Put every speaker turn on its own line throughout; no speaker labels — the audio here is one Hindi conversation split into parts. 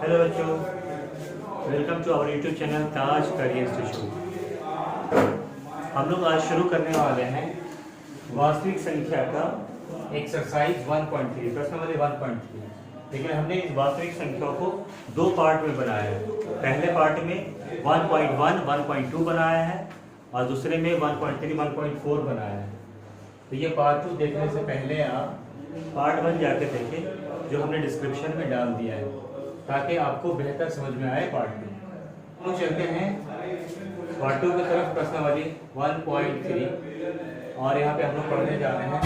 हेलो बच्चों, welcome to our YouTube channel Taj career institute. हम लोग आज शुरू करने वाले हैं वास्तविक संख्या का एक्सरसाइज 1.3 प्रश्न नंबर 1.3। लेकिन हमने इस वास्तविक संख्या को दो पार्ट में बनाया है। पहले पार्ट में 1.1, 1.2 बनाया है और दूसरे में 1.3, 1.4 बनाया है। तो ये पार्ट 2 देखने से पहले आप पार्ट 1 जाके देखें, जो हमने डिस्क्रिप्शन में डाल दिया है, ताकि आपको बेहतर समझ में आए पार्ट 2। तो चलते हैं पार्ट 2 की तरफ, प्रश्न वाली 1.3। और यहाँ पे हम लोग पढ़ने जा रहे हैं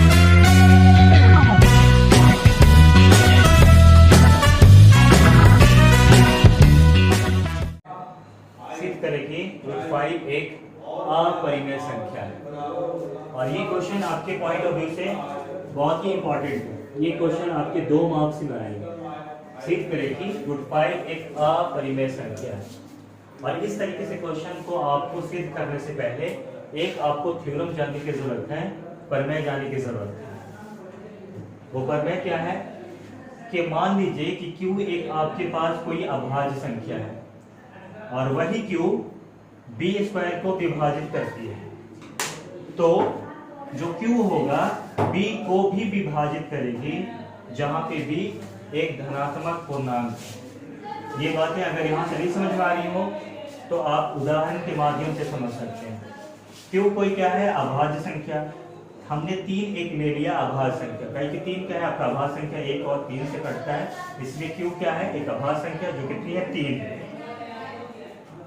सिद्ध करें कि √5 एक अपरिमेय संख्या है। और ये क्वेश्चन आपके पॉइंट ऑफ व्यू से बहुत ही इंपॉर्टेंट है। ये क्वेश्चन आपके 2 मार्क्स में आएंगे। सिद्ध करें कि √5 एक अपरिमेय संख्या है। और इस तरीके से क्वेश्चन को आपको सिद्ध करने से पहले एक आपको थ्योरम जानने की जरूरत है, प्रमेय जानने की जरूरत है। वो प्रमेय क्या है कि मान लीजिए कि Q एक आपके पास कोई अभाज्य संख्या है और वही Q b² को विभाजित करती है, तो जो Q होगा b को भी विभाजित करेगी, जहां पे b एक धनात्मक पूर्णांक है। ये बातें अगर यहाँ से नहीं समझ में आ रही हो तो आप उदाहरण के माध्यम से समझ सकते हैं। Q कोई क्या है? अभाज्य संख्या। हमने 3 एक ले लिया अभाज्य संख्या, कहीं कि 3 क्या है आपका अभाज्य संख्या, 1 और 3 से कटता है, इसलिए Q क्या है? एक अभाज्य संख्या जो कितनी है? 3।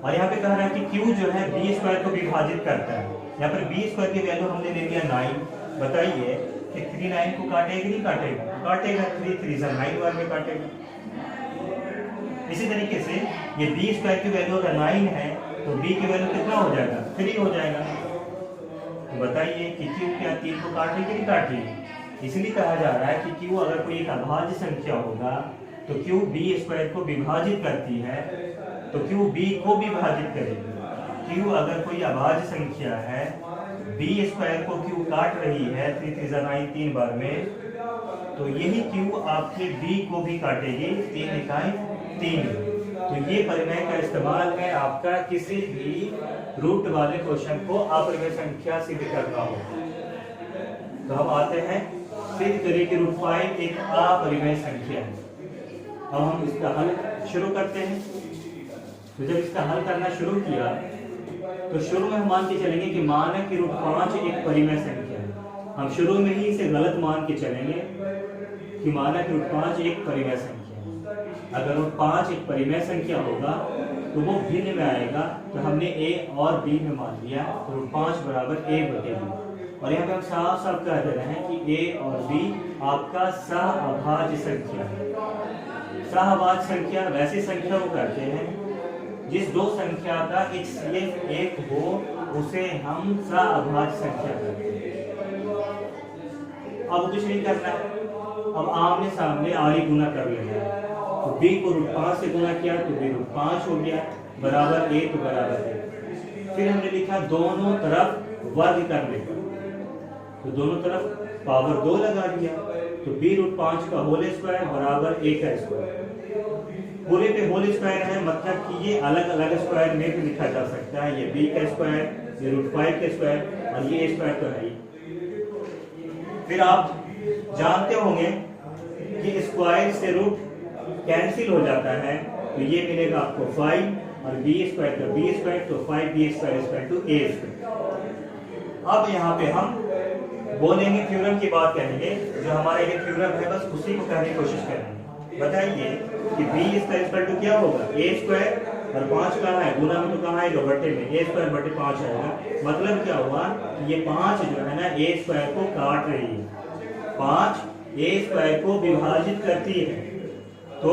और यहाँ पे कह रहा है कि Q जो है b² को विभाजित करता है। यहाँ पर b² की वैल्यू हमने ले लिया 9। बताइए कि 3 9 को काटेगा नहीं काटेगा? काटेगा। 3 3 9 बार में काटेगा। इसी तरीके से ये b² की वैल्यू अगर 9 है तो b की वैल्यू कितना हो जाएगा? 3 हो जाएगा। तो बताइए कि Q क्या 3 को काट रही कि नहीं काट रही? इसलिए कहा जा रहा है कि Q अगर कोई एक अभाज्य संख्या होगा तो Q b² को विभाजित करती है, तो Q b को विभाजित करेगी। Q अगर कोई अभाज्य संख्या है, b² को Q काट रही है 3 3 9 3 बार में, तो यही Q आपके b को भी काटेगी 3 इकाई 3। तो ये प्रमेय का इस्तेमाल है आपका किसी भी रूट वाले क्वेश्चन को अपरिमेय संख्या सिद्ध करना हो। तो हम आते हैं सिद्ध करें कि √5 एक अपरिमेय संख्या है। अब हम इसका हल शुरू करते हैं। तो जब इसका हल करना शुरू किया तो शुरू में हम मान के चलेंगे कि मान है कि √5 एक परिमेय संख्या है। हम शुरू में ही इसे गलत मान के चलेंगे कि मान है कि √5 एक परिमेय संख्या है। अगर √5 एक परिमेय संख्या होगा तो वो भिन्न में आएगा, तो हमने a और b में मान लिया, तो √5 बराबर a/b। और यहाँ पे हम साफ साफ कह दे रहे हैं कि a और b आपका सहअभाज्य संख्या है। सहअभाज्य संख्या वैसी संख्या को कहते हैं जिस दो संख्या का HCF 1 हो, उसे हम सहअभाज्य संख्या कहते हैं। अब कुछ नहीं करना है, अब आमने सामने आरी गुना कर लेना है। तो b को √5 से गुना किया तो b √5 हो गया, बराबर a तो बराबर a। फिर हमने लिखा दोनों तरफ वर्ग करने पर, तो दोनों तरफ पावर 2 लगा दिया, तो b √5 का होल स्क्वायर बराबर a का स्क्वायर। पूरे पे होल स्क्वायर है, मतलब कि ये अलग अलग स्क्वायर में भी लिखा जा सकता है। ये b का स्क्वायर, ये √5 का स्क्वायर और ये स्क्वायर तो है ही। फिर आप जानते होंगे कि स्क्वायर से रूट कैंसिल हो जाता है, तो ये मिलेगा आपको 5 और b² का b², तो 5b² = a²। अब यहाँ पे हम बोलेंगे थ्योरम की बात करेंगे, जो हमारा ये थ्योरम है बस उसी को कहने की कोशिश करेंगे। बताइए कि b² क्या होगा? a² और 5 कहाँ है? गुना में तो कहाँ आएगा? बटे में। a²/5 आएगा। मतलब क्या हुआ कि ये 5 जो है ना a² को काट रही है, 5 a² को विभाजित करती है। तो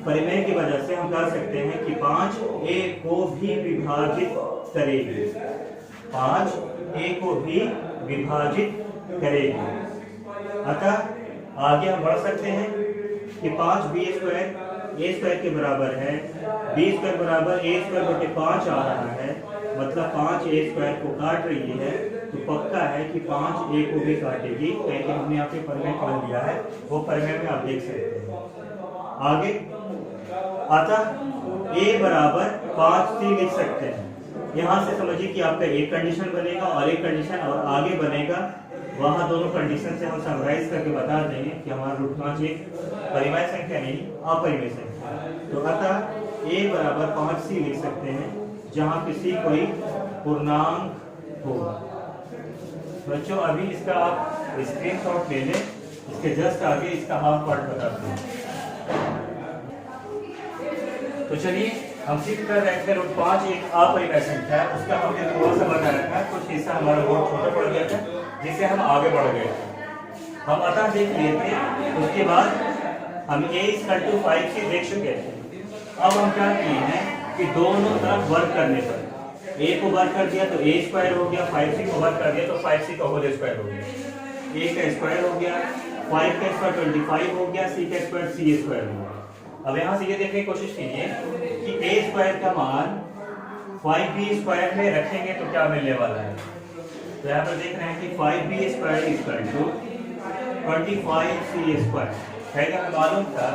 परिमेय की वजह से हम कह सकते हैं कि 5 a को भी विभाजित करेगी, 5 a को भी विभाजित करेगी। अतः आगे हम बढ़ सकते हैं कि 5 b² a² के बराबर है, b² बराबर a²/5 आ रहा है, मतलब 5 a² को काट रही है, तो पक्का है कि 5 a को भी काटेगी, क्योंकि हमने यहाँ पे प्रमेय पढ़ लिया है, वो प्रमेय में आप देख सकते हैं। आगे अतः a बराबर 5c लिख सकते हैं। यहाँ से समझिए कि आपका एक कंडीशन बनेगा और एक कंडीशन और आगे बनेगा, वहाँ दोनों कंडीशन से हम समराइज करके बता देंगे कि हमारा रूट 5 एक परिमेय संख्या नहीं अपरिमेय संख्या है। तो अतः a बराबर 5c लिख सकते हैं जहाँ किसी कोई पूर्णांक होगा। बच्चों अभी इसका आप स्क्रीनशॉट ले लें, इसके जस्ट आगे इसका हाफ पार्ट बताते हैं। तो चलिए हम सिद्ध कर रहे थे रूट 5 एक अपरिमेय संख्या है, उसका हमने थोड़ा सा बताया था, कुछ हिस्सा हमारा बहुत छोटा पड़ गया था जिससे हम आगे बढ़ गए थे। हम अतः देख लिए थे, उसके बाद हम a = 5 से देख चुके थे। अब हम क्या किए हैं कि दोनों तरफ वर्क करने पर a को वर्क कर दिया तो a² हो गया, 5c को वर्क कर दिया तो 5c का होल स्क्वायर हो गया, a का स्क्वायर हो गया, 5 का स्क्वायर 25 हो गया, c का स्क्वायर c² हो गया। अब यहाँ से ये देखने की कोशिश कीजिए कि a² का मान 5b² में रखेंगे तो क्या मिलने वाला है। तो यहाँ पर देख रहे हैं कि 5b² = 25c²। पहले हमें मालूम था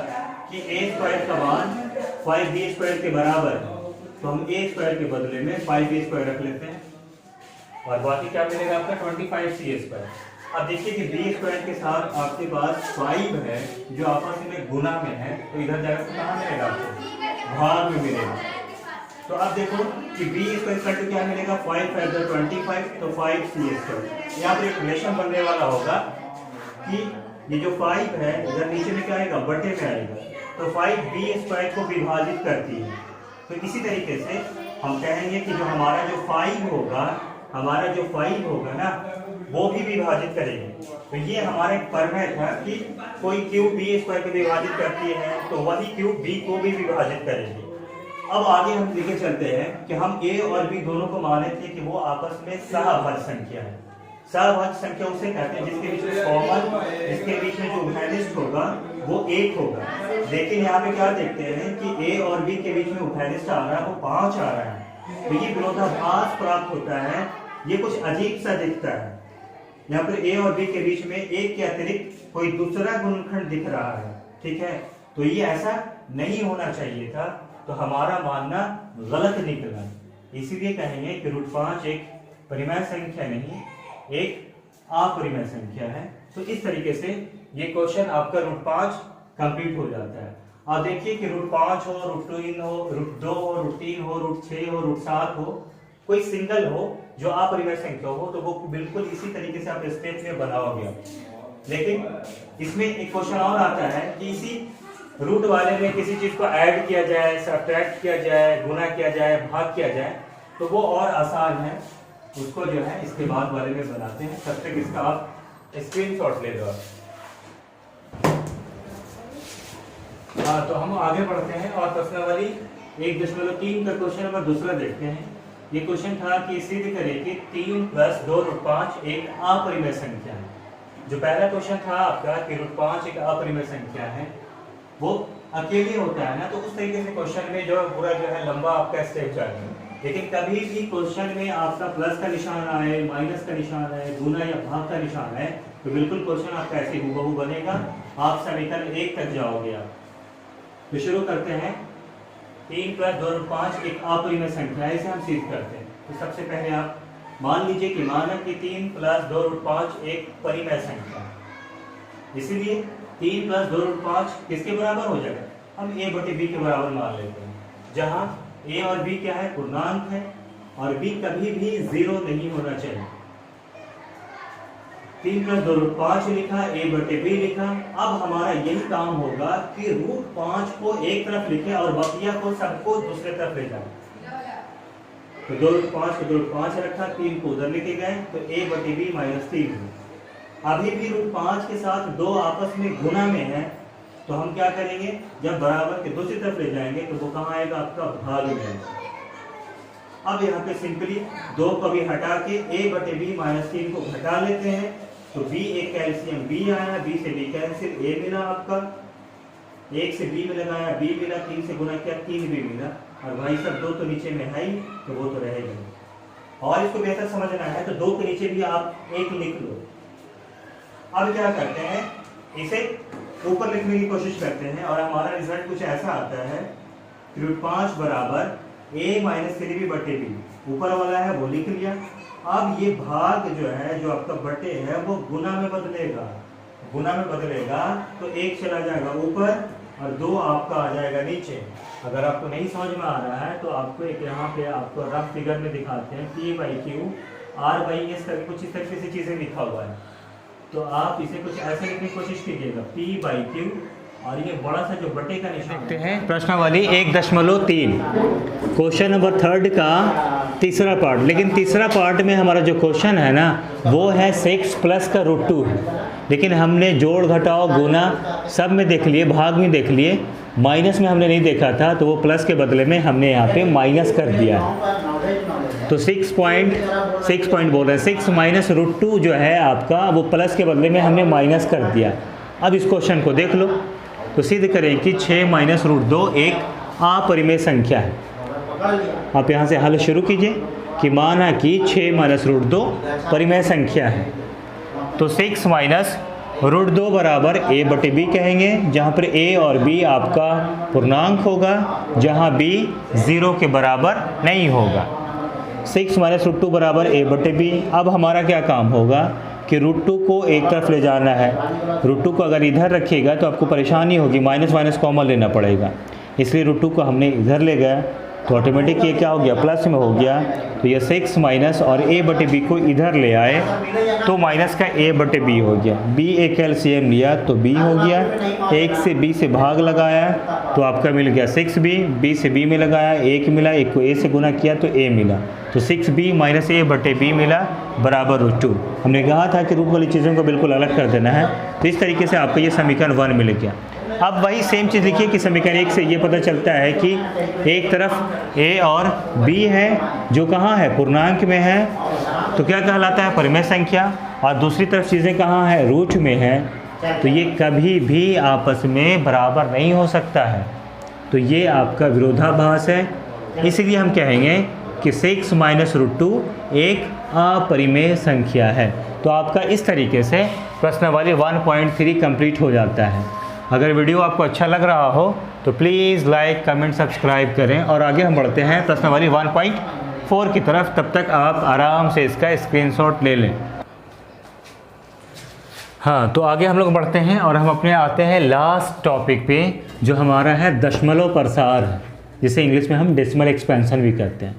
कि a² का मान 5b² के बराबर है, तो हम a² के बदले में 5b² रख लेते हैं और बाकी क्या मिलेगा आपका 25c²। अब देखिए कि b² के साथ आपके पास 5 है जो आपस में गुना में है, तो इधर जाकर तो कहाँ मिलेगा आपको, भाग में मिलेगा। तो अब देखो कि b² क्या मिलेगा, 5 × 25 तो 5c²। यहाँ पर एक रिलेशन बनने वाला होगा कि ये जो 5 है इधर नीचे में क्या आएगा, बटे में आएगा, तो 5 b² को विभाजित करती है। तो इसी तरीके से हम कहेंगे कि जो हमारा जो 5 होगा ना वो भी विभाजित करेंगे। तो ये हमारा एक प्रमेय था कि कोई क्यूब b² को विभाजित करती है तो वही क्यूब b को भी विभाजित करेगी। अब आगे हम लेके चलते हैं कि हम a और b दोनों को माने थे कि वो आपस में सहभाज्य संख्या है। सहभाज्य संख्या उसे कहते हैं जिसके बीच में कॉमन, जिसके बीच में जो उभयनिष्ठ होगा वो 1 होगा। लेकिन यहाँ पे क्या देखते हैं कि a और b के बीच में उभयनिष्ठ आ रहा है वो 5 आ रहा है, तो ये विरोधाभास प्राप्त होता है, ये कुछ अजीब सा दिखता है। यहाँ पर a और b के बीच में 1 के अतिरिक्त कोई दूसरा गुणनखंड दिख रहा है, ठीक है, तो ये ऐसा नहीं होना चाहिए था, तो हमारा मानना गलत निकला। इसीलिए कहेंगे कि रूट 5 एक परिमेय संख्या नहीं, एक अपरिमेय संख्या है। तो इस तरीके से ये क्वेश्चन आपका रूट 5 कंप्लीट हो जाता है। अब देखिए कि रूट 5 हो, रूट 3 हो, रूट 2 हो, रूट 3 हो, रूट 6 हो, रूट 7 हो, कोई सिंगल हो जो अपरिमेय संख्या हो, तो वो बिल्कुल इसी तरीके से आप स्टेप में बनाओगे। लेकिन इसमें एक क्वेश्चन और आता है कि इसी रूट वाले में किसी चीज को ऐड किया जाए, सब्ट्रैक्ट किया जाए, गुना किया जाए, भाग किया जाए, तो वो और आसान है, उसको जो है इसके बाद वाले में बनाते हैं। तब तक इसका आप स्क्रीनशॉट ले लो। हाँ, तो हम आगे बढ़ते हैं और प्रश्नावली 1.3 का क्वेश्चन नंबर दूसरा देखते हैं। ये क्वेश्चन था कि सिद्ध करें कि 3 + 2 रूट 5 एक अपरिमेय संख्या है। जो पहला क्वेश्चन था आपका कि रूट 5 एक अपरिमेय संख्या है, वो अकेले होता है ना, तो उस तरीके से क्वेश्चन में जो पूरा जो है लंबा आपका स्टेप चाहिए। लेकिन कभी भी क्वेश्चन में आपका प्लस का निशान आए, माइनस का निशान आए, गुना या भाग का निशान आए, तो बिल्कुल क्वेश्चन आपका ऐसे हूबहू बनेगा, आप समीकरण 1 तक जाओगे आप। तो शुरू करते हैं। 3 + 2 रूट 5 एक अपरिमेय संख्या है, इसे हम सिद्ध करते हैं। तो सबसे पहले आप मान लीजिए कि मानक कि 3 + 2 रूट 5 एक परिमेय संख्या है, इसीलिए 3 + 2 रूट 5 किसके बराबर हो जाएगा, हम a/b के बराबर मान लेते हैं, जहां a और b क्या है, पूर्णांक है, और b कभी भी 0 नहीं होना चाहिए। 3 + 2 रूट 5 लिखा, a/b लिखा। अब हमारा यही काम होगा कि रूट 5 को एक तरफ लिखें और बकिया को सबको दूसरे तरफ ले जाए। तो 2 रूट 5 को 2 रूट 5 रखा, 3 को उधर लेके गए, तो a/b - 3 है। अभी भी रूट 5 के साथ 2 आपस में गुना में है, तो हम क्या करेंगे, जब बराबर के दूसरी तरफ ले जाएंगे तो वो कहाँ आएगा, आपका भाग में। अब यहाँ पे सिंपली 2 को भी हटा के a/b - 3 को घटा लेते हैं, तो b एक कैल्शियम b आया, b से b कैंसिल, a मिला आपका, 1 से b में लगाया, b मिला, 3 से गुना किया, 3 भी मिला, और भाई सब 2 तो नीचे में है ही, तो वो तो रहेगा। और इसको बेहतर समझना है तो 2 के नीचे भी आप 1 लिख लो। अब क्या करते हैं, इसे ऊपर लिखने की कोशिश करते हैं और हमारा रिजल्ट कुछ ऐसा आता है रूट 5 बराबर a माइनस 3b बटे b, ऊपर वाला है वो लिख लिया। अब ये भाग जो है, जो आपका बटे है, वो गुना में बदलेगा। गुना में बदलेगा तो 1 चला जाएगा ऊपर और 2 आपका आ जाएगा नीचे। अगर आपको नहीं समझ में आ रहा है तो आपको एक यहाँ पे आपको रफ फिगर में दिखाते हैं, p/q r/s करके कुछ इस तरीके से चीज़ें लिखा हुआ है। तो आप इसे कुछ ऐसे लिखने की कोशिश कीजिएगा, p/q और ये बड़ा सा जो बटे का निशान देखते हैं प्रश्नावली 1.3 क्वेश्चन नंबर 3 का तीसरा पार्ट। लेकिन तीसरा पार्ट में हमारा जो क्वेश्चन है ना वो है 6 प्लस का रूट 2 है, लेकिन हमने जोड़ घटाव गुना सब में देख लिए, भाग में देख लिए, माइनस में हमने नहीं देखा था, तो वो प्लस के बदले में हमने यहाँ पे माइनस कर दिया है। तो 6 बोल रहे हैं, 6 माइनस रूट 2 जो है आपका वो प्लस के बदले में हमने माइनस कर दिया। अब इस क्वेश्चन को देख लो तो सिद्ध करें कि 6 माइनस रूट 2 एक अपरिमेय संख्या है। आप यहाँ से हल शुरू कीजिए कि माना कि 6 माइनस रूट 2 परिमेय संख्या है, तो 6 माइनस रूट 2 बराबर a बटे b कहेंगे, जहाँ पर a और b आपका पूर्णांक होगा, जहाँ b 0 के बराबर नहीं होगा। 6 माइनस रूट 2 बराबर a बटे b। अब हमारा क्या काम होगा कि रूट 2 को एक तरफ ले जाना है। रूट 2 को अगर इधर रखिएगा तो आपको परेशानी होगी, माइनस माइनस कॉमन लेना पड़ेगा, इसलिए रूट 2 को हमने इधर ले गया तो ऑटोमेटिक ये क्या हो गया, प्लस में हो गया। तो ये 6 माइनस और a बटे b को इधर ले आए तो माइनस का a बटे b हो गया। b एक एलसीएम लिया तो b हो गया, 1 से b से भाग लगाया तो आपका मिल गया 6b, b से b में लगाया 1 मिला, 1 को a से गुना किया तो a मिला, तो 6b माइनस a बटे b मिला बराबर रूट 2। हमने कहा था कि रूट वाली चीज़ों को बिल्कुल अलग कर देना है, तो इस तरीके से आपको ये समीकरण 1 मिल गया। अब वही सेम चीज़ लिखिए कि समीकरण 1 से ये पता चलता है कि एक तरफ a और b है जो कहाँ है, पूर्णांक में है, तो क्या कहलाता है, परिमेय संख्या, और दूसरी तरफ चीज़ें कहाँ है, रूट में है, तो ये कभी भी आपस में बराबर नहीं हो सकता है। तो ये आपका विरोधाभास है, इसलिए हम कहेंगे कि 6 माइनस रूट 2 एक अपरिमेय संख्या है। तो आपका इस तरीके से प्रश्नावली 1.3 कंप्लीट हो जाता है। अगर वीडियो आपको अच्छा लग रहा हो तो प्लीज़ लाइक कमेंट सब्सक्राइब करें, और आगे हम बढ़ते हैं प्रश्नावली 1.4 की तरफ। तब तक आप आराम से इसका स्क्रीनशॉट ले लें। हाँ, तो आगे हम लोग बढ़ते हैं और हम अपने आते हैं लास्ट टॉपिक पे, जो हमारा है दशमलव प्रसार है, जिसे इंग्लिश में हम डेसिमल एक्सपेंशन भी कहते हैं।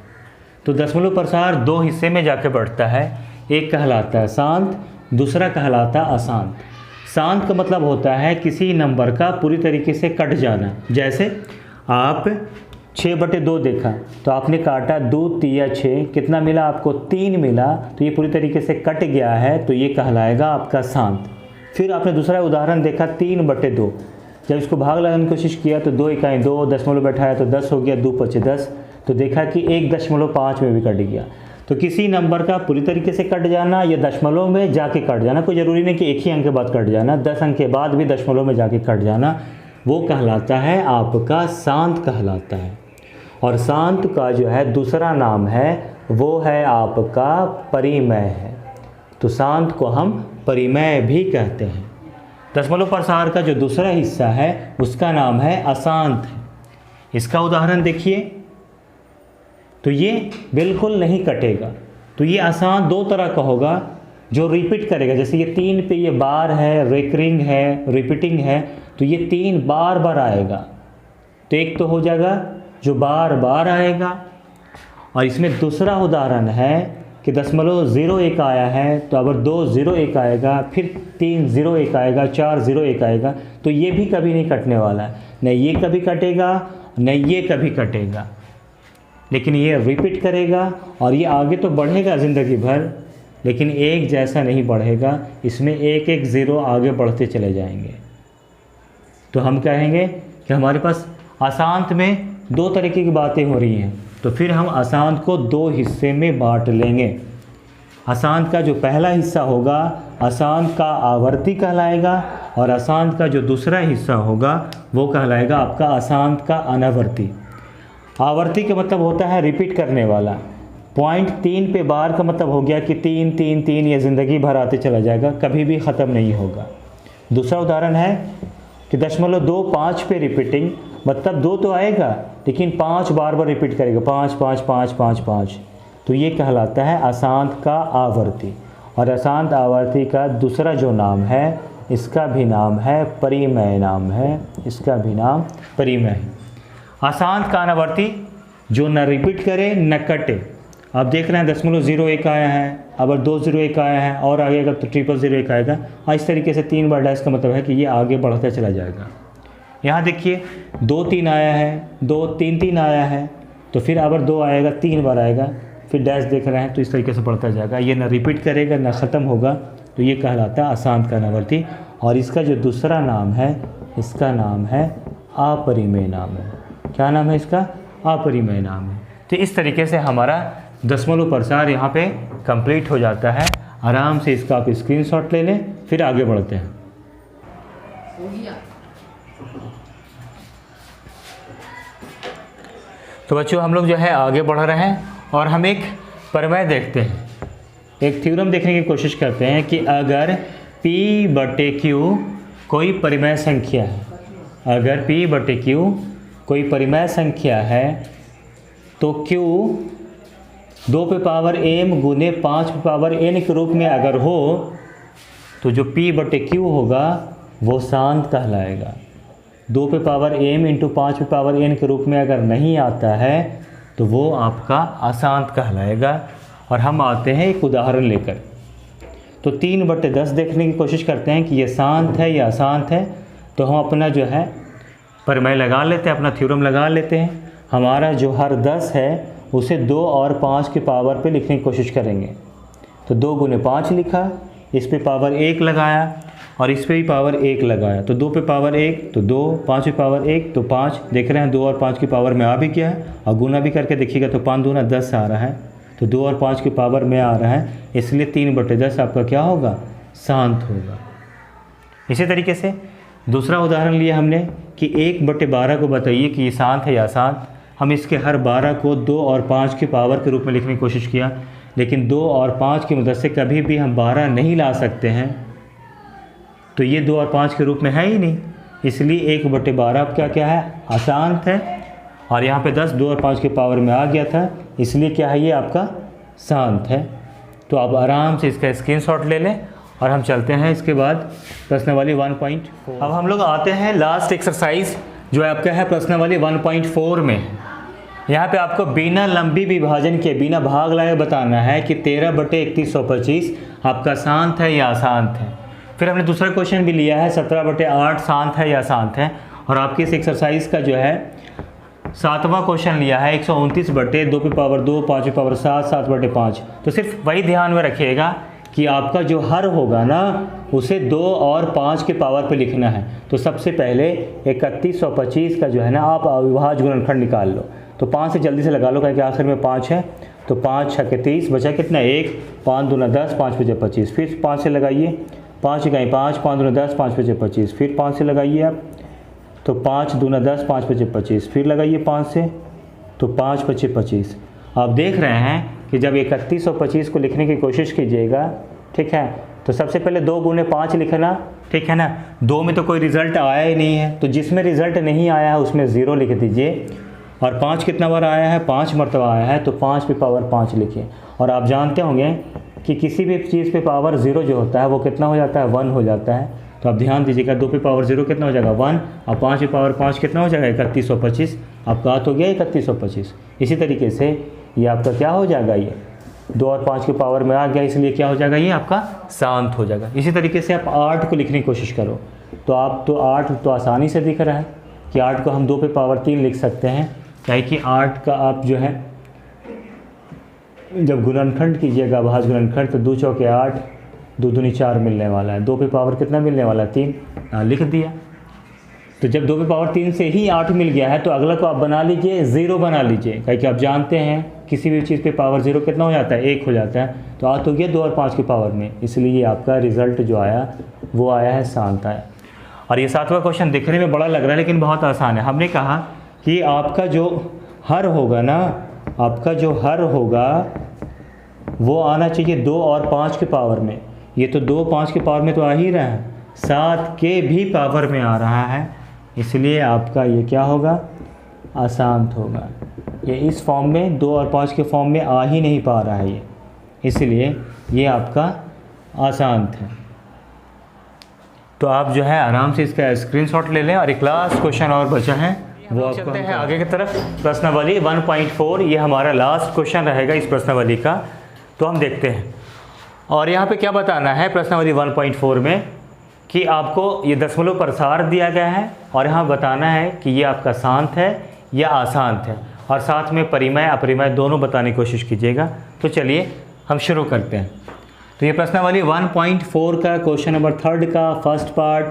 तो दशमलव प्रसार 2 हिस्से में जाके बढ़ता है, एक कहलाता है शांत, दूसरा कहलाता है अशांत। शांत का मतलब होता है किसी नंबर का पूरी तरीके से कट जाना। जैसे आप 6/2 देखा तो आपने काटा 2 तिया 6, कितना मिला आपको, 3 मिला, तो ये पूरी तरीके से कट गया है, तो ये कहलाएगा आपका शांत। फिर आपने दूसरा उदाहरण देखा 3/2, जब इसको भाग लगाने की कोशिश किया तो 2 इकाई 2, दशमलव बैठाया तो 10 हो गया, 2 5 10, तो देखा कि 1.5 में भी कट गया। तो किसी नंबर का पूरी तरीके से कट जाना या दशमलव में जाके कट जाना, कोई ज़रूरी नहीं कि एक ही अंक के बाद कट जाना, 10 अंक के बाद भी दशमलव में जाके कट जाना, वो कहलाता है आपका शांत कहलाता है। और शांत का जो है दूसरा नाम है वो है आपका परिमेय है। तो शांत को हम परिमेय भी कहते हैं। दशमलव प्रसार का जो दूसरा हिस्सा है उसका नाम है अशांत है। इसका उदाहरण देखिए, तो ये बिल्कुल नहीं कटेगा, तो ये अशांत 2 तरह का होगा, जो रिपीट करेगा। जैसे ये 3 पे ये बार है, रेकरिंग है, रिपीटिंग है, तो ये 3 बार बार आएगा। तो एक तो हो जाएगा जो बार बार आएगा, और इसमें दूसरा उदाहरण है कि 0.01 आया है, तो अगर 2.01 आएगा, फिर 3.01 आएगा, 4.01 आएगा, तो ये भी कभी नहीं कटने वाला है, न ये कभी कटेगा न ये कभी कटेगा, लेकिन ये रिपीट करेगा और ये आगे तो बढ़ेगा ज़िंदगी भर, लेकिन एक जैसा नहीं बढ़ेगा, इसमें एक एक ज़ीरो आगे बढ़ते चले जाएंगे। तो हम कहेंगे कि हमारे पास अशांत में 2 तरीके की बातें हो रही हैं, तो फिर हम अशांत को 2 हिस्से में बांट लेंगे। अशांत का जो पहला हिस्सा होगा अशांत का आवर्ती कहलाएगा, और अशांत का जो दूसरा हिस्सा होगा वो कहलाएगा आपका अशांत का अनावर्ती। आवर्ती का मतलब होता है रिपीट करने वाला। पॉइंट 3 पे बार का मतलब हो गया कि 3 3 3 ये ज़िंदगी भर आते चला जाएगा, कभी भी ख़त्म नहीं होगा। दूसरा उदाहरण है कि 0.25 पे रिपीटिंग, मतलब 2 तो आएगा, लेकिन 5 बार बार रिपीट करेगा, 5 5 5 5 5। तो ये कहलाता है अशांत का आवर्ती। और अशांत आवर्ती का दूसरा जो नाम है, इसका भी नाम है परिमेय नाम है, इसका भी नाम परिमेय। अशांत का अनावर्ती जो न रिपीट करे न कटे। आप देख रहे हैं 0.01 आया है, अगर 201 आया है और आएगा तो 0.001 आएगा। इस तरीके से 3 बार डैश का मतलब है कि ये आगे बढ़ता चला जाएगा। यहाँ देखिए 2 3 आया है, 2 3 3 आया है, तो फिर अगर 2 आएगा 3 बार आएगा, फिर डैश देख रहे हैं तो इस तरीके से बढ़ता जाएगा। ये ना रिपीट करेगा ना ख़त्म होगा, तो ये कहलाता है अशांत का अनावर्ती। और इसका जो दूसरा नाम है, इसका नाम है अपरिमेय नाम है। क्या नाम है इसका? अपरिमेय नाम है। तो इस तरीके से हमारा दशमलव प्रसार यहाँ पे कंप्लीट हो जाता है। आराम से इसका आप स्क्रीनशॉट ले लें, फिर आगे बढ़ते हैं। तो बच्चों हम लोग जो है आगे बढ़ रहे हैं और हम एक प्रमेय देखते हैं, एक थ्योरम देखने की कोशिश करते हैं कि अगर P/Q कोई परिमेय संख्या है, अगर P/Q कोई परिमेय संख्या है तो Q 2 पे पावर m गुने 5 पे पावर n के रूप में अगर हो तो जो P/Q होगा वो शांत कहलाएगा। 2 पे पावर m इंटू 5 पे पावर n के रूप में अगर नहीं आता है तो वो आपका अशांत कहलाएगा। और हम आते हैं एक उदाहरण लेकर, तो 3/10 देखने की कोशिश करते हैं कि ये शांत है या अशांत है। तो हम अपना जो है परिमेय लगा लेते हैं, अपना थ्योरम लगा लेते हैं। हमारा जो हर 10 है उसे 2 और 5 के पावर पे लिखने की कोशिश करेंगे। तो 2 गुने 5 लिखा, इस पे पावर 1 लगाया और इस पे भी पावर 1 लगाया। तो 2 पे पावर 1 तो 2, 5 पे पावर 1 तो 5। देख रहे हैं 2 और 5 की पावर में आ भी गया है, और गुना भी करके देखिएगा तो 5 दूना 10 आ रहा है। तो 2 और 5 की पावर में आ रहा है, इसलिए 3/10 आपका क्या होगा? शांत होगा। इसी तरीके से दूसरा उदाहरण लिया हमने कि 1/12 को बताइए कि ये शांत है या अशांत। हम इसके हर 12 को 2 और 5 की पावर के रूप में लिखने की कोशिश किया, लेकिन 2 और 5 की मदद से कभी भी हम 12 नहीं ला सकते हैं। तो ये 2 और 5 के रूप में है ही नहीं, इसलिए 1/12 क्या क्या है? अशांत है। और यहाँ पे 10 2 और 5 के पावर में आ गया था, इसलिए क्या है? ये आपका शांत है। तो आप आराम से इसका स्क्रीनशॉट ले लें और हम चलते हैं इसके बाद प्रश्नावली 1.4। अब हम लोग आते हैं लास्ट एक्सरसाइज जो आपका है प्रश्नावली 1.4 में। यहाँ पे आपको बिना लंबी विभाजन के, बिना भाग लाए बताना है कि 13/3125 आपका शांत है या अशांत है। फिर हमने दूसरा क्वेश्चन भी लिया है 17/8 शांत है या अशांत है। और आपकी इस एक्सरसाइज का जो है 7वां क्वेश्चन लिया है 129/2 पे पावर 2 5 पे पावर 7 7/5। तो सिर्फ वही ध्यान में रखिएगा कि आपका जो हर होगा ना उसे 2 और 5 के पावर पे लिखना है। तो सबसे पहले 3125 का जो है ना आप अविभाज्य गुणनखंड निकाल लो। तो 5 से जल्दी से लगा लो, क्योंकि आखिर में 5 है। तो 5 6 30 बचा कितना? 1, 5 दूना 10 5 5 25। फिर 5 से लगाइए, 5 इकाई 5, 5 दूना 10 5 5 25। फिर 5 से लगाइए आप, तो 5 दूना 10 5 5 25। फिर लगाइए 5 से, तो 5 5 25। आप देख रहे हैं कि जब 3125 को लिखने की कोशिश कीजिएगा, ठीक है, तो सबसे पहले 2 गुने 5 लिखना, ठीक है ना। 2 में तो कोई रिजल्ट आया ही नहीं है, तो जिसमें रिजल्ट नहीं आया है उसमें 0 लिख दीजिए। और 5 कितना बार आया है? 5 मरतबा आया है, तो 5 पे पावर 5 लिखिए। और आप जानते होंगे कि किसी भी चीज़ पे पावर 0 जो होता है वो कितना हो जाता है? 1 हो जाता है। तो आप ध्यान दीजिएगा, 2 पे पावर 0 कितना हो जाएगा? 1, और 5 पे पावर 5 कितना हो जाएगा? 3125। आपका हाथ हो गया 3125। इसी तरीके से ये आपका क्या हो जाएगा? ये 2 और 5 की पावर में आ गया, इसलिए क्या हो जाएगा? ये आपका शांत हो जाएगा। इसी तरीके से आप 8 को लिखने की कोशिश करो, तो आप तो 8 तो आसानी से दिख रहा है कि 8 को हम 2 पे पावर 3 लिख सकते हैं। क्या है कि 8 का आप जो है जब गुणनखंड कीजिएगा, भाज्य गुणनखंड, तो 2 चौके 8, 2 दूनी 4 मिलने वाला है। 2 पे पावर कितना मिलने वाला है? 3। लिख दिया। तो जब 2 पे पावर 3 से ही 8 मिल गया है, तो अगला को आप बना लीजिए 0 बना लीजिए, क्योंकि आप जानते हैं किसी भी चीज़ पे पावर 0 कितना हो जाता है? 1 हो जाता है। तो आ तो गया 2 और 5 की पावर में, इसलिए आपका रिजल्ट जो आया वो आया है शांत आया। और ये 7वां क्वेश्चन दिखने में बड़ा लग रहा है लेकिन बहुत आसान है। हमने कहा कि आपका जो हर होगा ना, आपका जो हर होगा वो आना चाहिए 2 और 5 के पावर में। ये तो 2 5 के पावर में तो आ ही रहा है, 7 के भी पावर में आ रहा है। इसलिए आपका ये क्या होगा, अशांत होगा। ये इस फॉर्म में 2 और 5 के फॉर्म में आ ही नहीं पा रहा है ये, इसलिए ये आपका अशांत है। तो आप जो है आराम से इसका स्क्रीनशॉट ले लें। और एक लास्ट क्वेश्चन और बचा है, वो आप चलते हैं आगे की तरफ। प्रश्नावली 1.4 ये हमारा लास्ट क्वेश्चन रहेगा इस प्रश्नावली का, तो हम देखते हैं। और यहाँ पे क्या बताना है प्रश्नावली 1.4 में कि आपको ये दशमलव प्रसार दिया गया है और यहाँ बताना है कि ये आपका शांत है या अशांत है, और साथ में परिमेय अपरिमेय दोनों बताने की कोशिश कीजिएगा। तो चलिए हम शुरू करते हैं। तो ये प्रश्नावली 1.4 का क्वेश्चन नंबर 3 का फर्स्ट पार्ट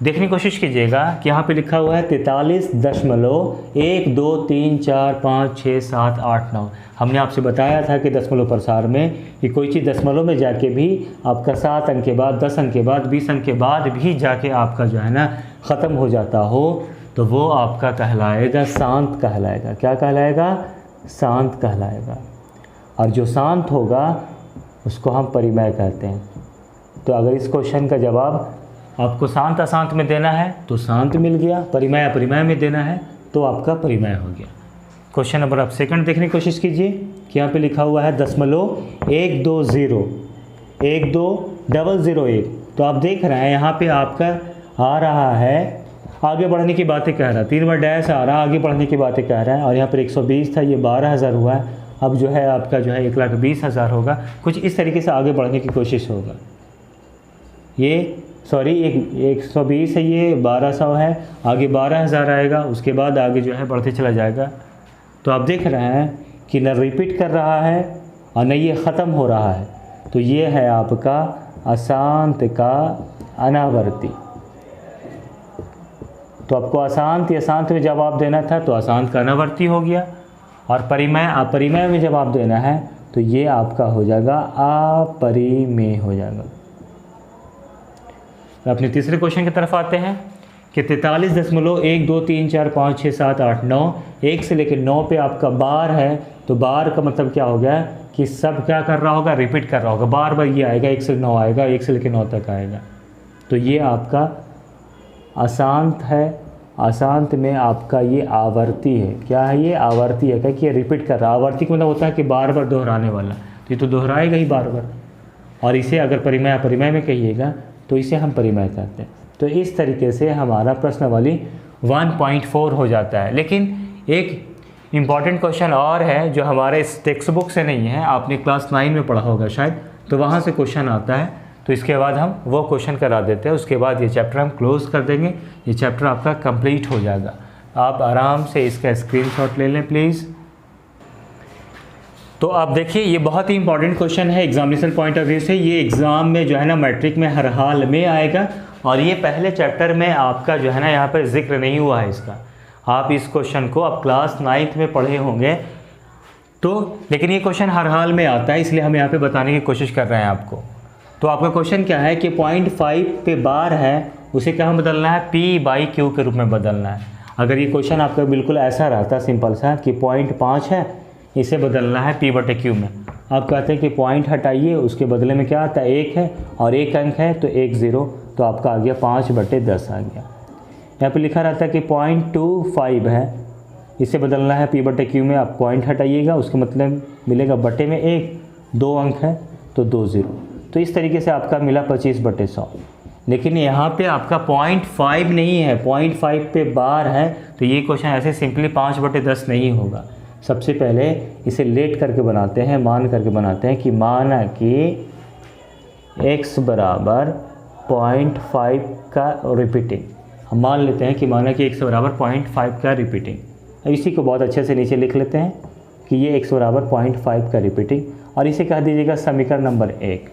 देखने की कोशिश कीजिएगा कि यहाँ पे लिखा हुआ है 43.123456789। हमने आपसे बताया था कि दशमलव प्रसार में कि कोई चीज़ दशमलव में जाके भी आपका 7 अंक के बाद, 10 अंक के बाद, 20 अंक के बाद भी जाके आपका जो है ना ख़त्म हो जाता हो, तो वो आपका कहलाएगा शांत कहलाएगा। क्या कहलाएगा, शांत कहलाएगा। और जो शांत होगा उसको हम परिमेय कहते हैं। तो अगर इस क्वेश्चन का जवाब आपको शांत अशांत में देना है तो शांत मिल गया, परिमेय अपरिमेय में देना है तो आपका परिमेय हो गया। क्वेश्चन नंबर आप सेकंड देखने की कोशिश कीजिए कि यहाँ पे लिखा हुआ है 0.120 तो आप देख रहे हैं यहाँ पे आपका आ रहा है आगे बढ़ने की बातें कह रहा है, 3 बार डैश आ रहा है, आगे बढ़ने की बातें कह रहा है। और यहाँ पर 120 था, ये 12,000 हुआ है, अब जो है आपका जो है 1,20,000 होगा। कुछ इस तरीके से आगे बढ़ने की कोशिश होगा। ये 120 है, ये 1200 है, आगे 12,000 आएगा, उसके बाद आगे जो है बढ़ते चला जाएगा। तो आप देख रहे हैं कि न रिपीट कर रहा है और न ये ख़त्म हो रहा है। तो ये है आपका अशांत का अनावर्ती। तो आपको अशांत या शांत में जवाब देना था तो अशांत का अनावर्ती हो गया, और परिमेय अपरिमेय में जवाब देना है तो ये आपका हो जाएगा अपरिमेय हो जाएगा। तो अपने तीसरे क्वेश्चन की तरफ आते हैं कि 43.123456789 1 से लेकर 9 पे आपका बार है। तो बार का मतलब क्या हो गया कि सब क्या कर रहा होगा, रिपीट कर रहा होगा, बार बार ये आएगा, 1 से 9 आएगा, 1 से लेकर 9 तक आएगा। तो ये आपका अशांत है। अशांत में आपका ये आवर्ती है। क्या है ये, आवर्ती है, क्या कि ये रिपीट कर रहा है। आवर्ती का मतलब होता है कि बार बार दोहराने वाला, तो ये तो दोहराएगा ही बार बार। और इसे अगर परिमेय अपरिमेय में कहिएगा तो इसे हम परिमेय कहते हैं। तो इस तरीके से हमारा प्रश्नावली 1.4 हो जाता है। लेकिन एक इम्पॉर्टेंट क्वेश्चन और है जो हमारे इस टेक्स्ट बुक से नहीं है, आपने क्लास 9 में पढ़ा होगा शायद, तो वहाँ से क्वेश्चन आता है। तो इसके बाद हम वो क्वेश्चन करा देते हैं, उसके बाद ये चैप्टर हम क्लोज़ कर देंगे, ये चैप्टर आपका कंप्लीट हो जाएगा। आप आराम से इसका स्क्रीनशॉट ले लें प्लीज़। तो आप देखिए ये बहुत ही इंपॉर्टेंट क्वेश्चन है एग्जामिनेशन पॉइंट ऑफ व्यू से। ये एग्ज़ाम में जो है ना मैट्रिक में हर हाल में आएगा, और ये पहले चैप्टर में आपका जो है ना यहाँ पर जिक्र नहीं हुआ है इसका। आप इस क्वेश्चन को आप क्लास 9th में पढ़े होंगे तो, लेकिन ये क्वेश्चन हर हाल में आता है, इसलिए हम यहाँ पे बताने की कोशिश कर रहे हैं आपको। तो आपका क्वेश्चन क्या है कि 0.5 पे बार है, उसे क्या बदलना है, P/Q के रूप में बदलना है। अगर ये क्वेश्चन आपका बिल्कुल ऐसा रहता सिंपल सा कि 0.5 है, इसे बदलना है P/Q में, आप कहते हैं कि पॉइंट हटाइए, उसके बदले में क्या आता है 1 है और 1 अंक है तो 1 0, तो आपका आ गया 5/10 आ गया। यहाँ पे लिखा रहता है कि 0.25 है, इसे बदलना है P/Q में, आप पॉइंट हटाइएगा, उसका मतलब मिलेगा बटे में 1, 2 अंक है तो 2 0। तो इस तरीके से आपका मिला 25/100। लेकिन यहाँ पे आपका 0.5 नहीं है, 0.5 पे बार है, तो ये क्वेश्चन ऐसे सिंपली 5/10 नहीं होगा। सबसे पहले इसे लेट करके बनाते हैं, मान करके बनाते हैं कि माना कि x बराबर 0.5 का रिपीटिंग, हम मान लेते हैं कि माना कि x बराबर 0.5 का रिपीटिंग। अब इसी को बहुत अच्छे से नीचे लिख लेते हैं कि ये x बराबर 0.5 का रिपीटिंग, और इसे कह दीजिएगा समीकरण नंबर 1।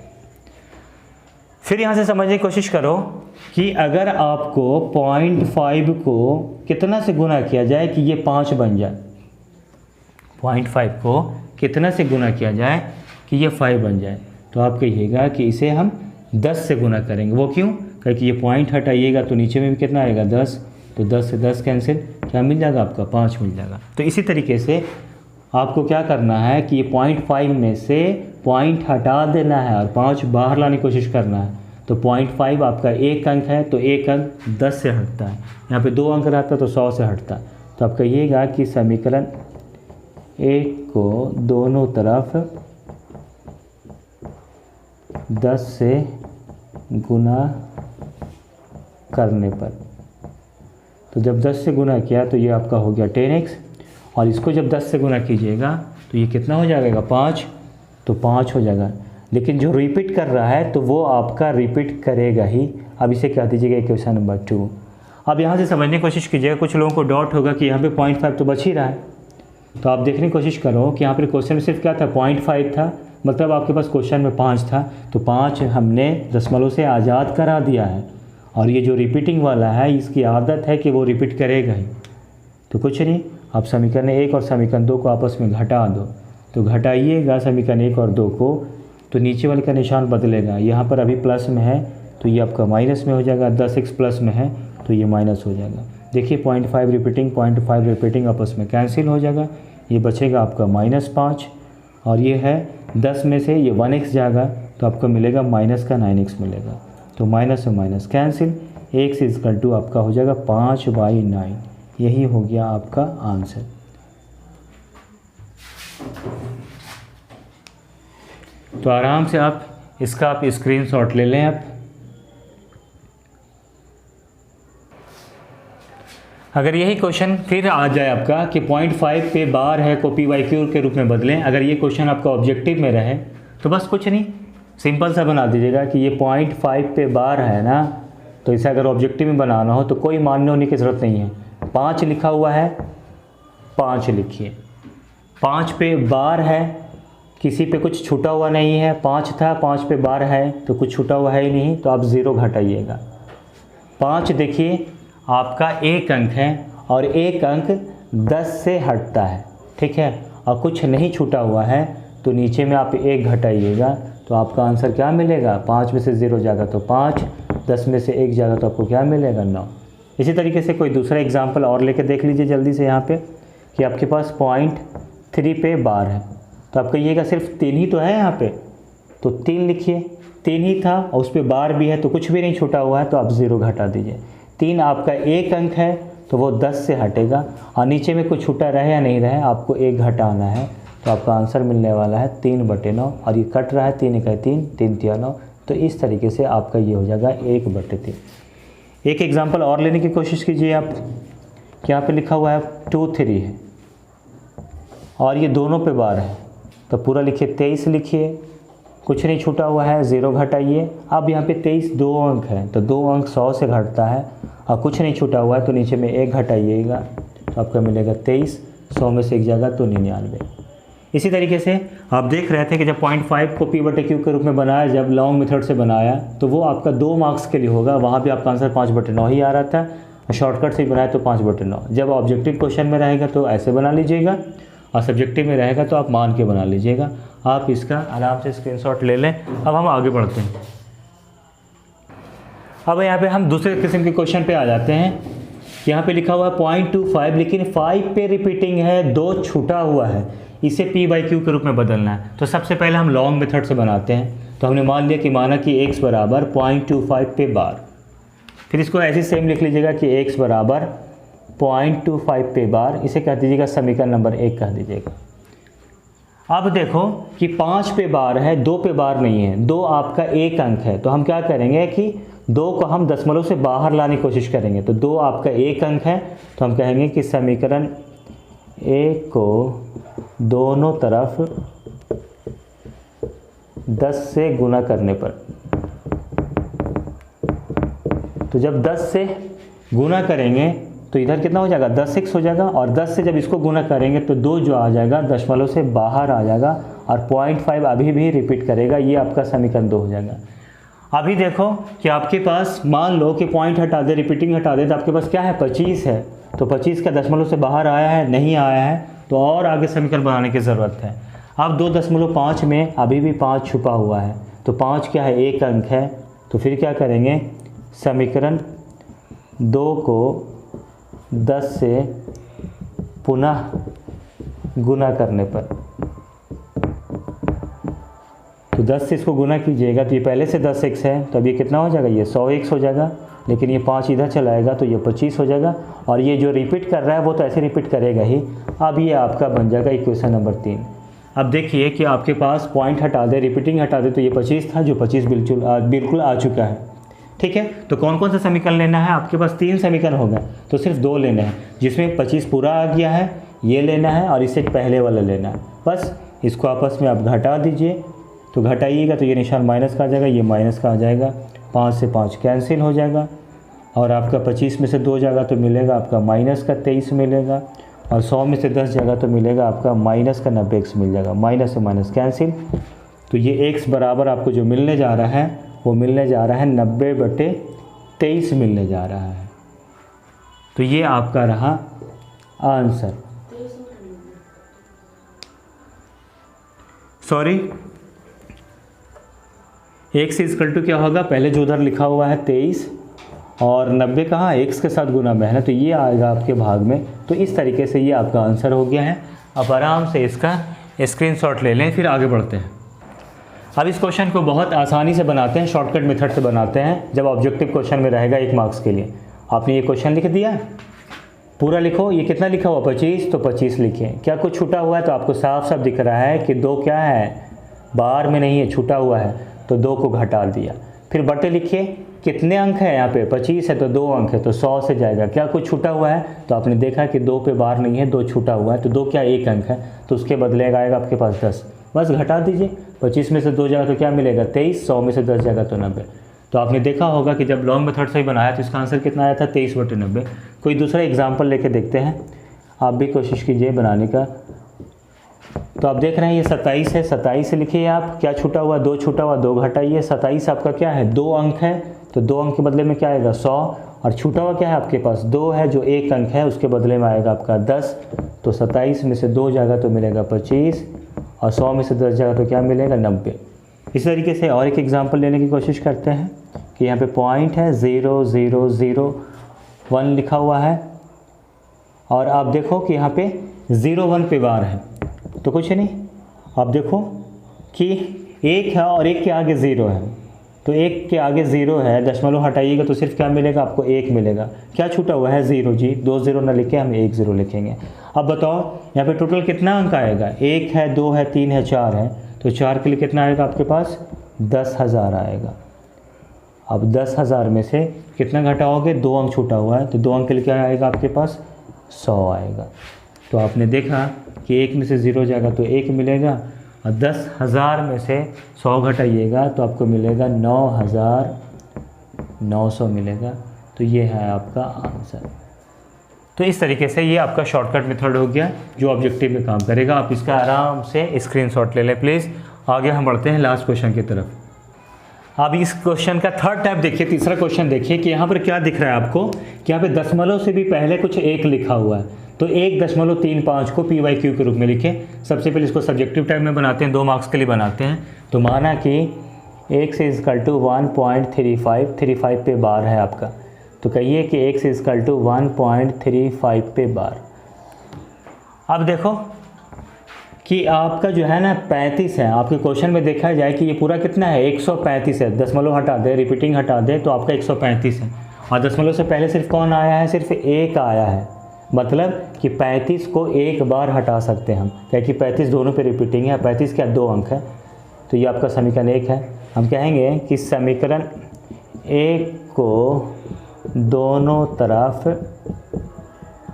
फिर यहाँ से समझने की कोशिश करो कि अगर आपको 0.5 को कितना से गुना किया जाए कि ये 5 बन जाए, 0.5 को कितना से गुना किया जाए कि ये 5 बन जाए, तो आप कहिएगा कि इसे हम 10 से गुना करेंगे। वो क्यों, क्योंकि ये पॉइंट हटाइएगा तो नीचे में भी कितना आएगा 10, तो 10 से 10 कैंसिल, क्या मिल जाएगा आपका 5 मिल जाएगा। तो इसी तरीके से आपको क्या करना है कि ये 0.5 में से पॉइंट हटा देना है और 5 बाहर लाने की कोशिश करना है। तो 0.5 आपका एक अंक है, तो एक अंक 10 से हटता है। यहाँ पे 2 अंक रहता तो 100 से हटता। तो आप कहिएगा कि समीकरण 1 को दोनों तरफ 10 से गुना करने पर, तो जब 10 से गुना किया तो ये आपका हो गया 10x, और इसको जब 10 से गुना कीजिएगा तो ये कितना हो जाएगा 5, तो 5 हो जाएगा। लेकिन जो रिपीट कर रहा है तो वो आपका रिपीट करेगा ही। अब इसे कह दीजिएगा इक्वेशन नंबर 2। अब यहाँ से समझने की कोशिश कीजिएगा, कुछ लोगों को डाउट होगा कि यहाँ पे 0.5 तो बच ही रहा है। तो आप देखने की कोशिश करो कि यहाँ पर क्वेश्चन में सिर्फ क्या था, 0.5 था, मतलब आपके पास क्वेश्चन में 5 था, तो 5 हमने दशमलव से आज़ाद करा दिया है। और ये जो रिपीटिंग वाला है इसकी आदत है कि वो रिपीट करेगा ही। तो कुछ नहीं, आप समीकरण 1 और समीकरण 2 को आपस में घटा दो, तो घटाइएगा समीकरण 1 और 2 को, तो नीचे वाले का निशान बदलेगा। यहाँ पर अभी प्लस में है तो ये आपका माइनस में हो जाएगा, 10x प्लस में है तो ये माइनस हो जाएगा। देखिए 0.5 रिपीटिंग 0.5 रिपीटिंग आपस में कैंसिल हो जाएगा, ये बचेगा आपका -5, और ये है 10 में से ये 1x जाएगा तो आपको मिलेगा माइनस का 9x मिलेगा। तो माइनस से minus cancel, x equal to आपका हो जाएगा 5/9। यही हो गया आपका आंसर। तो आराम से आप इसका स्क्रीनशॉट ले लें। आप अगर यही क्वेश्चन फिर आ जाए आपका कि 0.5 पे बार है को PYQ के रूप में बदलें, अगर ये क्वेश्चन आपका ऑब्जेक्टिव में रहे तो बस कुछ नहीं, सिंपल सा बना दीजिएगा कि ये 0.5 पे बार है ना, तो इसे अगर ऑब्जेक्टिव में बनाना हो तो कोई मान्य होने की ज़रूरत नहीं है। 5 लिखा हुआ है, 5 लिखिए। 5 पे बार है, किसी पे कुछ छूटा हुआ नहीं है, 5 था 5 पे बार है तो कुछ छूटा हुआ है ही नहीं, तो आप 0 घटाइएगा। 5 देखिए आपका एक अंक है और एक अंक 10 से हटता है, ठीक है, और कुछ नहीं छूटा हुआ है तो नीचे में आप 1 घटाइएगा, तो आपका आंसर क्या मिलेगा, 5 में से 0 जाएगा तो 5, 10 में से 1 जाएगा तो आपको क्या मिलेगा 9। इसी तरीके से कोई दूसरा एग्जांपल और लेके देख लीजिए जल्दी से यहाँ पे कि आपके पास 0.3 पे बार है, तो आप कहिएगा सिर्फ 3 ही तो है यहाँ पे, तो 3 लिखिए। 3 ही था और उस पर बार भी है तो कुछ भी नहीं छूटा हुआ है, तो आप 0 घटा दीजिए। 3 आपका एक अंक है तो वो 10 से हटेगा, और नीचे में कुछ छूटा रहे या नहीं रहे आपको 1 घटाना है, तो आपका आंसर मिलने वाला है 3/9। और ये कट रहा है 3 × 3 3 × 9, तो इस तरीके से आपका ये हो जाएगा 1/3। एक एग्जांपल और लेने की कोशिश कीजिए आप कि यहाँ पे लिखा हुआ है 2 3 है और ये दोनों पे बार है, तो पूरा लिखिए 23 लिखिए, कुछ नहीं छूटा हुआ है, 0 घटाइए। अब यहाँ पे 23 2 अंक है तो 2 अंक 100 से घटता है, और कुछ नहीं छूटा हुआ है तो नीचे में 1 घटाइएगा, तो आपका मिलेगा 23, 100 में से 1 जाएगा तो 99। इसी तरीके से आप देख रहे थे कि जब 0.5 को P/Q के रूप में बनाया, जब लॉन्ग मेथड से बनाया तो वो आपका 2 मार्क्स के लिए होगा, वहाँ भी आपका आंसर 5/9 ही आ रहा था, और शॉर्टकट से ही बनाया तो 5/9। जब ऑब्जेक्टिव क्वेश्चन में रहेगा तो ऐसे बना लीजिएगा, और सब्जेक्टिव में रहेगा तो आप मान के बना लीजिएगा। आप इसका आराम से स्क्रीनशॉट ले लें। अब हम आगे बढ़ते हैं। अब यहाँ पे हम दूसरे किस्म के क्वेश्चन पे आ जाते हैं। यहाँ पे लिखा हुआ है 0.25, लेकिन 5 पे रिपीटिंग है, 2 छूटा हुआ है, इसे P/Q के रूप में बदलना है। तो सबसे पहले हम लॉन्ग मेथड से बनाते हैं। तो हमने मान लिया कि माना कि x बराबर 0.25 पे बार, फिर इसको ऐसे सेम लिख लीजिएगा कि x बराबर 0.25 पे बार, इसे कह दीजिएगा समीकरण नंबर 1 कह दीजिएगा। अब देखो कि 5 पे बार है, 2 पे बार नहीं है, 2 आपका एक अंक है, तो हम क्या करेंगे कि 2 को हम दशमलव से बाहर लाने की कोशिश करेंगे। तो 2 आपका एक अंक है, तो हम कहेंगे कि समीकरण 1 को दोनों तरफ 10 से गुना करने पर, तो जब 10 से गुना करेंगे तो इधर कितना हो जाएगा, 10x हो जाएगा, और 10 से जब इसको गुना करेंगे तो 2 जो आ जाएगा दशमलव से बाहर आ जाएगा, और 0.5 अभी भी रिपीट करेगा, ये आपका समीकरण 2 हो जाएगा। अभी देखो कि आपके पास मान लो कि पॉइंट हटा दे, रिपीटिंग हटा दे, तो आपके पास क्या है, 25 है, तो 25 का दशमलव से बाहर आया है, नहीं आया है, तो और आगे समीकरण बनाने की ज़रूरत है। अब 2.5 में अभी भी 5 छुपा हुआ है, तो 5 क्या है, एक अंक है, तो फिर क्या करेंगे, समीकरण 2 को 10 से पुनः गुना करने पर, तो 10 से इसको गुना कीजिएगा तो ये पहले से 10x है, तो अब ये कितना हो जाएगा, ये 100x हो जाएगा। लेकिन ये 5 इधर चला आएगा तो ये 25 हो जाएगा। और ये जो रिपीट कर रहा है वो तो ऐसे रिपीट करेगा ही। अब ये आपका बन जाएगा इक्वेशन नंबर 3। अब देखिए कि आपके पास पॉइंट हटा दे, रिपीटिंग हटा दे, तो ये 25 था, जो 25 बिल्कुल आ चुका है। ठीक है, तो कौन कौन सा समीकरण लेना है, आपके पास 3 समीकरण होगा, तो सिर्फ 2 लेने हैं, जिसमें 25 पूरा आ गया है, ये लेना है और इससे पहले वाला लेना है। बस इसको आपस में आप घटा दीजिए, तो घटाइएगा तो ये निशान माइनस का आ जाएगा, ये माइनस का आ जाएगा, 5 से 5 कैंसिल हो जाएगा और आपका 25 में से 2 जाएगा तो मिलेगा आपका माइनस का 23 मिलेगा, और 100 में से 10 जाएगा तो मिलेगा आपका माइनस का 90x मिल जाएगा। माइनस से माइनस कैंसिल, तो ये x बराबर आपको जो मिलने जा रहा है वो मिलने जा रहा है 90/23 मिलने जा रहा है। तो ये आपका रहा answer. Sorry, x equal to क्या होगा, पहले जो उधर लिखा हुआ है 23 और 90 कहाँ, x के साथ गुना में है ना, तो ये आएगा आपके भाग में। तो इस तरीके से ये आपका आंसर हो गया है। अब आराम से इसका स्क्रीनशॉट ले लें, फिर आगे बढ़ते हैं। अब इस क्वेश्चन को बहुत आसानी से बनाते हैं, शॉर्टकट मेथड से बनाते हैं, जब ऑब्जेक्टिव क्वेश्चन में रहेगा 1 मार्क्स के लिए। आपने ये क्वेश्चन लिख दिया, पूरा लिखो। ये कितना लिखा हुआ 25, तो 25 लिखिए। क्या कुछ छूटा हुआ है, तो आपको साफ साफ दिख रहा है कि 2 क्या है, बार में नहीं है, छूटा हुआ है, तो 2 को घटा दिया। फिर बटे लिखिए, कितने अंक है यहाँ पे, 25 है तो 2 अंक है, तो 100 से जाएगा। क्या कुछ छूटा हुआ है, तो आपने देखा कि 2 पे बार नहीं है, 2 छूटा हुआ है, तो 2 क्या 1 अंक है, तो उसके बदले आएगा आपके पास 10। बस घटा दीजिए, 25 में से 2 जाएगा तो क्या मिलेगा 23, 100 में से 10 जाएगा तो 90। तो आपने देखा होगा कि जब लॉन्ग मेथड से ही बनाया तो इसका आंसर कितना आया था, 23/90। कोई दूसरा एग्जाम्पल लेके देखते हैं, आप भी कोशिश कीजिए बनाने का। तो आप देख रहे हैं ये 27 है, 27 से लिखिए आप, क्या छूटा हुआ, 2 छूटा हुआ, 2 घटाइए। 27 आपका क्या है, 2 अंक है, तो 2 अंक के बदले में क्या आएगा 100, और छूटा हुआ क्या है आपके पास 2 है, जो 1 अंक है, उसके बदले में आएगा आपका 10। तो 27 में से 2 जाएगा तो मिलेगा 25, और 100 में से 10 जाएगा तो क्या मिलेगा 90। इस तरीके से और एक एग्जांपल लेने की कोशिश करते हैं कि यहाँ पे पॉइंट है 0001 लिखा हुआ है, और आप देखो कि यहाँ पे 01 पे बार है, तो कुछ नहीं। आप देखो कि 1 है और 1 के आगे 0 है, तो 1 के आगे 0 है, दशमलव हटाइएगा तो सिर्फ क्या मिलेगा आपको 1 मिलेगा। क्या छूटा हुआ है 0 जी, 2 0 ना लिखे, हम 1 0 लिखेंगे। अब बताओ यहाँ पे टोटल कितना अंक आएगा, 1 है, 2 है, 3 है, 4 है, तो 4 के लिए कितना आएगा आपके पास 10,000 आएगा। अब 10,000 में से कितना घटाओगे, 2 अंक छूटा हुआ है, तो 2 अंक के लिए क्या आएगा आपके पास 100 आएगा। तो आपने देखा कि 1 में से 0 जाएगा तो 1 मिलेगा, और 10,000 में से 100 घटाइएगा तो आपको मिलेगा 9,900 मिलेगा। तो ये है आपका आंसर। तो इस तरीके से ये आपका शॉर्टकट मेथड हो गया जो ऑब्जेक्टिव में काम करेगा। आप इसका आराम से स्क्रीनशॉट ले लें प्लीज़। आगे हम बढ़ते हैं लास्ट क्वेश्चन की तरफ। अब इस क्वेश्चन का थर्ड टाइप देखिए, तीसरा क्वेश्चन देखिए कि यहाँ पर क्या दिख रहा है आपको कि यहाँ पे दशमलव से भी पहले कुछ 1 लिखा हुआ है, तो 1.35 को PYQ के रूप में लिखें। सबसे पहले इसको सब्जेक्टिव टाइप में बनाते हैं, 2 मार्क्स के लिए बनाते हैं। तो माना कि x = 1.35 पे बार है आपका, तो कहिए कि x = 1.35 पे बार। अब देखो कि आपका जो है ना 35 है, आपके क्वेश्चन में देखा जाए कि ये पूरा कितना है 135 है, दशमलव हटा दे, रिपीटिंग हटा दे तो आपका 135 है, और दशमलव से पहले सिर्फ कौन आया है, सिर्फ 1 आया है। मतलब कि 35 को 1 बार हटा सकते हैं हम, क्योंकि 35 दोनों पे रिपीटिंग है, 35 क्या 2 अंक है, तो ये आपका समीकरण 1 है। हम कहेंगे कि समीकरण 1 को दोनों तरफ,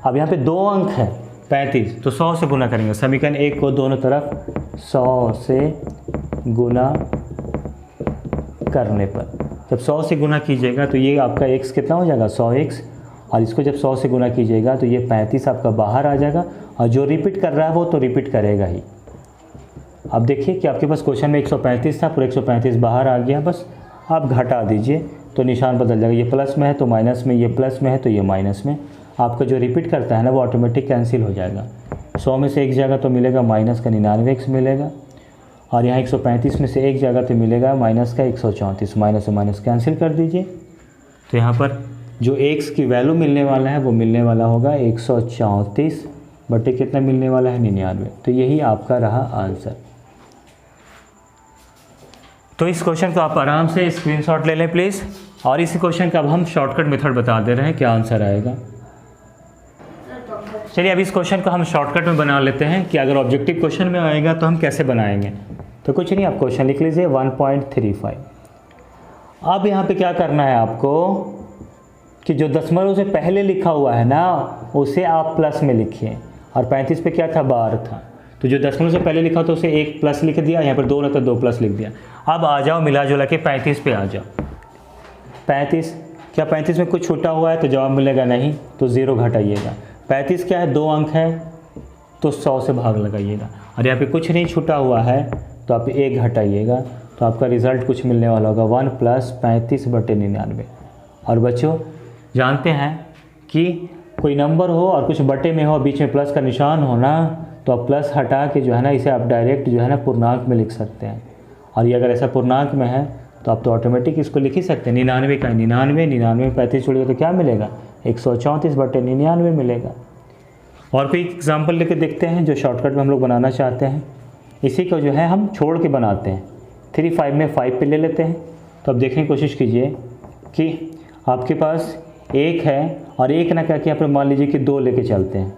अब यहाँ पे 2 अंक है 35, तो 100 से गुना करेंगे। समीकरण 1 को दोनों तरफ 100 से गुना करने पर, जब 100 से गुना कीजिएगा तो ये आपका x कितना हो जाएगा 100x, और इसको जब 100 से गुना कीजिएगा तो ये 35 आपका बाहर आ जाएगा, और जो रिपीट कर रहा है वो तो रिपीट करेगा ही। अब देखिए कि आपके पास क्वेश्चन में 135 था, पूरा 135 बाहर आ गया, बस आप घटा दीजिए तो निशान बदल जाएगा। ये प्लस में है तो माइनस में, ये प्लस में है तो ये माइनस में। आपका जो रिपीट करता है ना वो ऑटोमेटिक कैंसिल हो जाएगा। 100 में से 1 जाएगा तो मिलेगा माइनस का 99x मिलेगा, और यहाँ 135 में से 1 जाएगा तो मिलेगा माइनस का 134। माइनस से माइनस कैंसिल कर दीजिए, तो यहाँ पर जो x की वैल्यू मिलने वाला है वो मिलने वाला होगा 134 बटे कितना मिलने वाला है 99। तो यही आपका रहा आंसर। तो इस क्वेश्चन को आप आराम से स्क्रीनशॉट ले लें प्लीज़। और इसी क्वेश्चन का अब हम शॉर्टकट मेथड बता दे रहे हैं, क्या आंसर आएगा। चलिए अब इस क्वेश्चन को हम शॉर्टकट में बना लेते हैं कि अगर ऑब्जेक्टिव क्वेश्चन में आएगा तो हम कैसे बनाएंगे। तो कुछ नहीं, आप क्वेश्चन लिख लीजिए 1.35। अब यहाँ पे क्या करना है आपको कि जो दशमलव से पहले लिखा हुआ है ना उसे आप प्लस में लिखिए, और 35 पे क्या था, बार था, तो जो दशमलव से पहले लिखा था उसे एक प्लस लिख दिया, यहाँ पर 2 रहता है 2 प्लस लिख दिया। अब आ जाओ मिला जुला के 35 पे आ जाओ। 35 क्या 35 में कुछ छूटा हुआ है तो जवाब मिलेगा नहीं, तो 0 घटाइएगा। 35 क्या है, 2 अंक है तो 100 से भाग लगाइएगा, और यहाँ पे कुछ नहीं छूटा हुआ है तो आप 1 घटाइएगा, तो आपका रिज़ल्ट कुछ मिलने वाला होगा 1 + 35/99। और बच्चों जानते हैं कि कोई नंबर हो और कुछ बटे में हो, बीच में प्लस का निशान हो ना, तो आप प्लस हटा के जो है ना इसे आप डायरेक्ट जो है ना पूर्णांक में लिख सकते हैं। और ये अगर ऐसा पूर्णांक में है तो आप तो ऑटोमेटिक इसको लिख ही सकते हैं। 99 का 99, 99 में 35 जोड़िएगा तो क्या मिलेगा, 134/99 मिलेगा। और कोई एग्जाम्पल लेके देखते हैं जो शॉर्टकट में हम लोग बनाना चाहते हैं। इसी को जो है हम छोड़ के बनाते हैं, 3 5 में 5 पे ले लेते हैं। तो अब देखने की कोशिश कीजिए कि आपके पास 1 है और 1 ना क्या कि यहाँ पर मान लीजिए कि 2 लेके चलते हैं,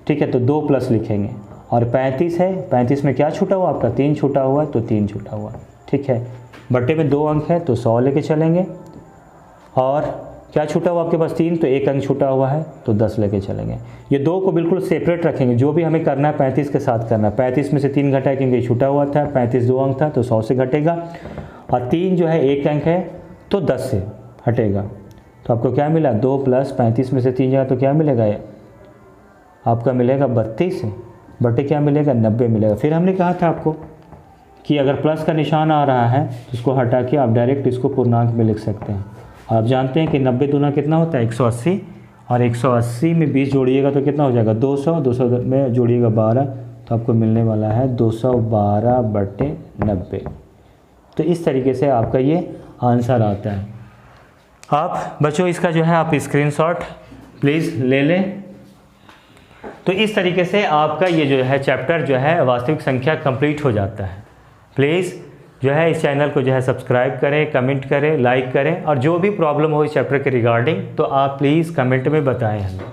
ठीक है, तो 2 प्लस लिखेंगे। और 35 है, 35 में क्या छूटा हुआ आपका, 3 छूटा हुआ है तो 3 छूटा हुआ, ठीक है। बट्टे में 2 अंक है तो 100 लेके चलेंगे, और क्या छूटा हुआ आपके पास 3, तो 1 अंक छूटा हुआ है तो 10 लेके चलेंगे। ये 2 को बिल्कुल सेपरेट रखेंगे, जो भी हमें करना है 35 के साथ करना है। 35 में से 3 घटाए क्योंकि छूटा हुआ था, 35 2 अंक था तो 100 से घटेगा, और 3 जो है 1 अंक है तो 10 से हटेगा। तो आपको क्या मिला, 2 + 35 में से 3 जाएगा तो क्या मिलेगा, आपका मिलेगा 32 से बटे क्या मिलेगा, 90 मिलेगा। फिर हमने कहा था आपको कि अगर प्लस का निशान आ रहा है तो इसको हटा के आप डायरेक्ट इसको पूर्णांक में लिख सकते हैं। आप जानते हैं कि 90 दूना कितना होता है, 180, और 180 में 20 जोड़िएगा तो कितना हो जाएगा, 200, 200 में जोड़िएगा 12, तो आपको मिलने वाला है 212/90। तो इस तरीके से आपका ये आंसर आता है। आप बच्चों इसका जो है आप स्क्रीनशॉट प्लीज़ ले लें। तो इस तरीके से आपका ये जो है चैप्टर जो है वास्तविक संख्या कंप्लीट हो जाता है। प्लीज़ जो है इस चैनल को जो है सब्सक्राइब करें, कमेंट करें, लाइक करें, और जो भी प्रॉब्लम हो इस चैप्टर के रिगार्डिंग तो आप प्लीज़ कमेंट में बताएं हमें।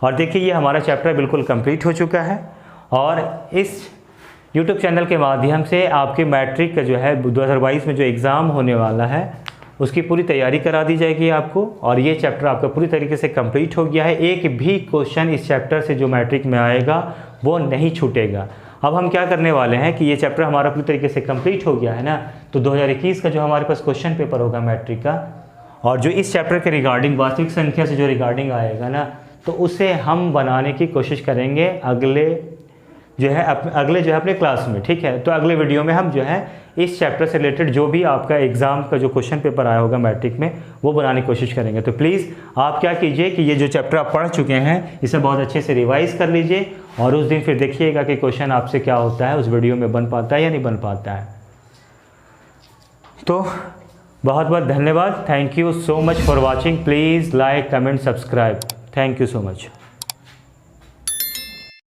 और देखिए ये हमारा चैप्टर बिल्कुल कंप्लीट हो चुका है, और इस यूट्यूब चैनल के माध्यम से आपके मैट्रिक का जो है 2022 में जो एग्ज़ाम होने वाला है उसकी पूरी तैयारी करा दी जाएगी आपको। और ये चैप्टर आपका पूरी तरीके से कंप्लीट हो गया है, एक भी क्वेश्चन इस चैप्टर से जो मैट्रिक में आएगा वो नहीं छूटेगा। अब हम क्या करने वाले हैं कि ये चैप्टर हमारा पूरी तरीके से कंप्लीट हो गया है ना, तो 2021 का जो हमारे पास क्वेश्चन पेपर होगा मैट्रिक का, और जो इस चैप्टर के रिगार्डिंग वास्तविक संख्या से जो रिगार्डिंग आएगा ना, तो उसे हम बनाने की कोशिश करेंगे अगले जो है अपने क्लास में, ठीक है। तो अगले वीडियो में हम जो है इस चैप्टर से रिलेटेड जो भी आपका एग्ज़ाम का जो क्वेश्चन पेपर आया होगा मैट्रिक में वो बनाने की कोशिश करेंगे। तो प्लीज़ आप क्या कीजिए कि ये जो चैप्टर आप पढ़ चुके हैं इसे बहुत अच्छे से रिवाइज़ कर लीजिए, और उस दिन फिर देखिएगा कि क्वेश्चन आपसे क्या होता है, उस वीडियो में बन पाता है या नहीं बन पाता है। तो बहुत बहुत धन्यवाद। Thank you so much for watching. Please like, comment, subscribe. Thank you so much.